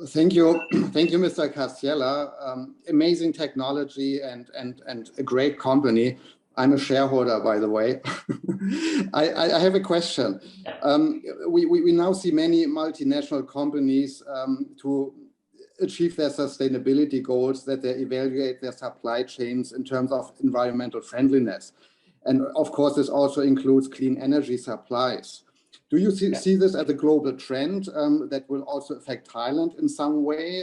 Thank you, Mr. Kadziela. Amazing technology and a great company. I'm a shareholder, by the way. I have a question. We now see many multinational companies to achieve their sustainability goals, that they evaluate their supply chains in terms of environmental friendliness. And of course, this also includes clean energy supplies. Do you see this as a global trend that will also affect Thailand in some way?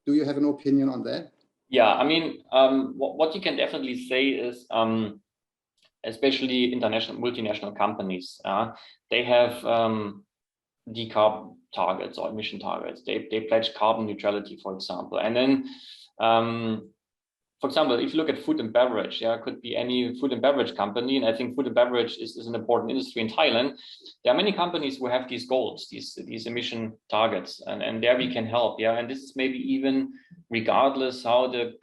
Do you have an opinion on that? Yeah, I mean, what you can definitely say is, especially international multinational companies, they have decarb targets or emission targets. They pledge carbon neutrality, for example. And then, for example, if you look at food and beverage, it could be any food and beverage company. And I think food and beverage is an important industry in Thailand. There are many companies who have these goals, these emission targets, and there we can help. Yeah, and this is maybe even regardless how the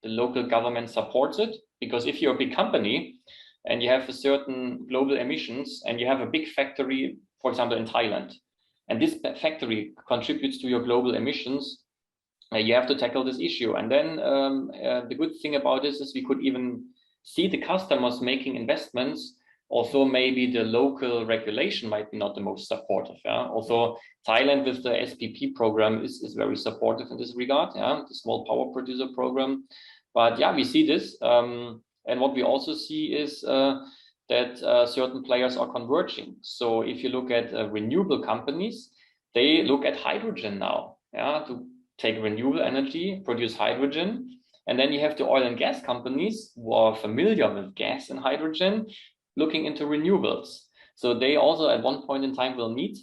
local government supports it. Because if you're a big company and you have a certain global emissions and you have a big factory, for example, in Thailand, and this factory contributes to your global emissions, you have to tackle this issue. And then the good thing about this is we could even see the customers making investments, although maybe the local regulation might be not the most supportive. Also, Thailand with the SPP program is very supportive in this regard, the small power producer program. But yeah, we see this. And what we also see is that certain players are converging. So if you look at renewable companies, they look at hydrogen now, to take renewable energy, produce hydrogen. And then you have the oil and gas companies who are familiar with gas and hydrogen, looking into renewables. So they also at one point in time will meet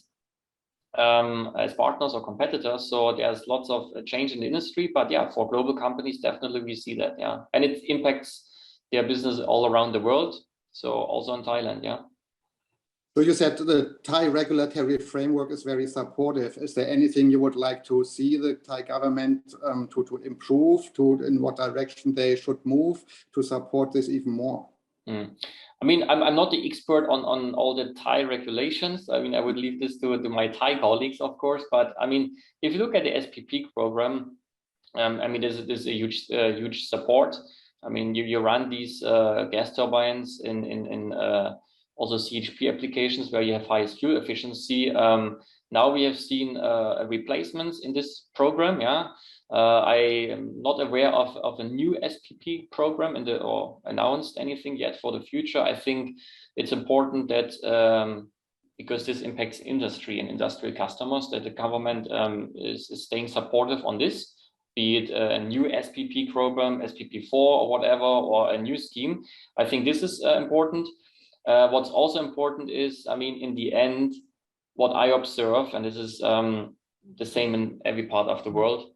as partners or competitors. So there's lots of change in the industry, but yeah, for global companies, definitely we see that, and it impacts their business all around the world. So also in Thailand, So you said the Thai regulatory framework is very supportive. Is there anything you would like to see the Thai government to improve, in what direction they should move to support this even more? I mean, I'm not the expert on all the Thai regulations. I mean, I would leave this to my Thai colleagues, of course. But I mean, if you look at the SPP program, I mean, there's a huge support. I mean, you run these gas turbines in also CHP applications where you have highest fuel efficiency. Now we have seen replacements in this program. I am not aware of a new SPP program or announced anything yet for the future. I think it's important that because this impacts industry and industrial customers, that the government is staying supportive on this, be it a new SPP program, SPP4 or whatever, or a new scheme. I think this is important. What's also important is, I mean, in the end, what I observe, and this is the same in every part of the world,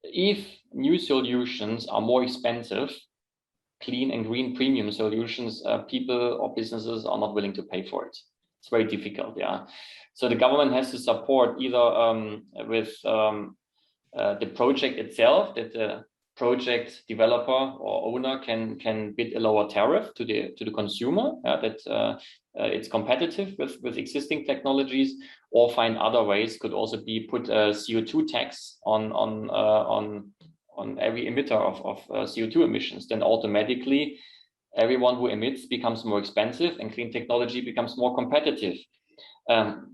if new solutions are more expensive, clean and green premium solutions, people or businesses are not willing to pay for it. It's very difficult, So the government has to support either with the project itself, that the project developer or owner can bid a lower tariff to the consumer, that it's competitive with existing technologies, or find other ways. Could also be put a CO2 tax on every emitter of CO2 emissions. Then automatically everyone who emits becomes more expensive and clean technology becomes more competitive.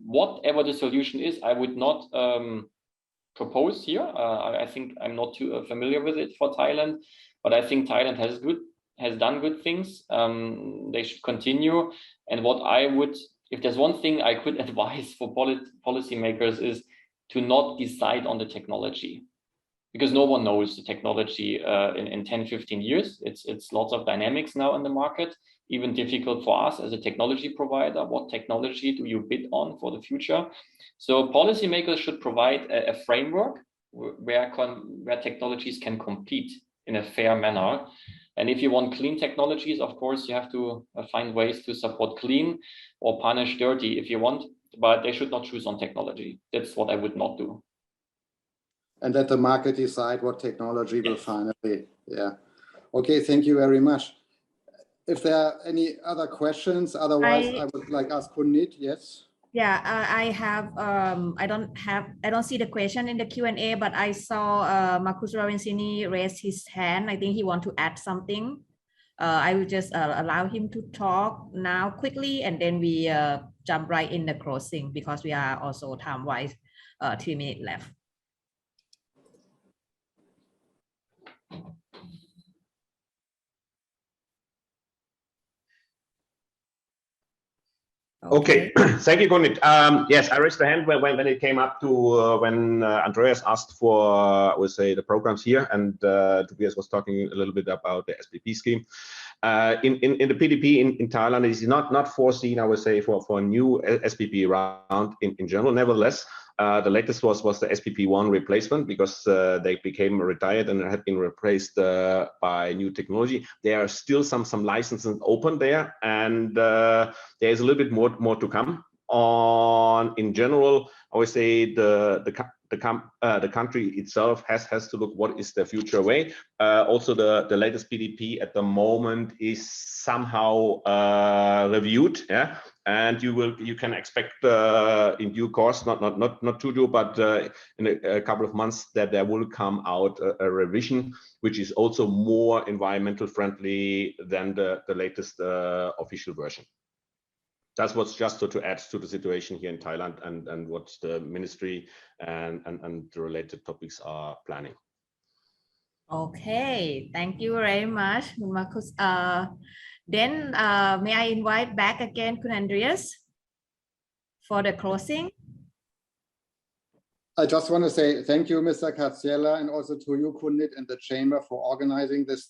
Whatever the solution is, I would not propose here. I think I'm not too familiar with it for Thailand, but I think Thailand has done good things. They should continue. And what I would, if there's one thing I could advise for policymakers, is to not decide on the technology, because no one knows the technology in 10, 15 years. It's lots of dynamics now in the market, even difficult for us as a technology provider. What technology do you bid on for the future? So policymakers should provide a framework where technologies can compete in a fair manner. And if you want clean technologies, of course, you have to find ways to support clean or punish dirty if you want, but they should not choose on technology. That's what I would not do. And let the market decide what technology will finally, Okay, thank you very much. If there are any other questions, otherwise I would like ask Punit, yes? Yeah, I have. I don't see the question in the Q&A, but I saw Marcus Ravinsini raise his hand. I think he want to add something. I will just allow him to talk now quickly, and then we jump right in the closing because we are also time-wise 3 minutes left. Okay, thank you, Gunit. Yes, I raised the hand when it came up to when Andreas asked for, I would say, the programs here, and Tobias was talking a little bit about the SPP scheme. In the PDP in Thailand, it is not foreseen, I would say, for a new SPP round in general. Nevertheless, the latest was the SPP1 replacement because they became retired and had been replaced by new technology. There are still some licenses open there, and there's a little bit more to come. In general, I would say the country itself has to look what is the future way. Also, the latest PDP at the moment is somehow reviewed, yeah, and you can expect in due course, not to do, but in a couple of months that there will come out a revision which is also more environmental friendly than the latest official version. That's what's just to add to the situation here in Thailand and what the ministry and the related topics are planning. Okay, thank you very much, Marcus. Then may I invite back again, Kun Andreas, for the closing? I just want to say thank you, Mr. Kadziela, and also to you, Kunit, and the Chamber for organizing this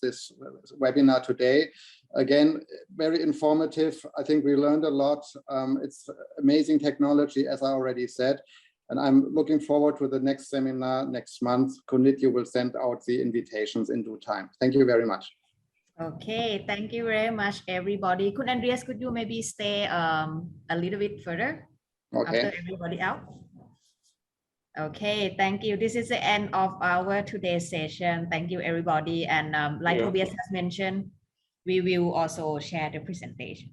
webinar today. Again, very informative. I think we learned a lot. It's amazing technology, as I already said, and I'm looking forward to the next seminar next month. Kunit, you will send out the invitations in due time. Thank you very much. Okay, thank you very much, everybody. Kun Andreas, could you maybe stay a little bit further after everybody out? Okay, thank you. This is the end of our today's session. Thank you, everybody. And like Tobias has mentioned, we will also share the presentation.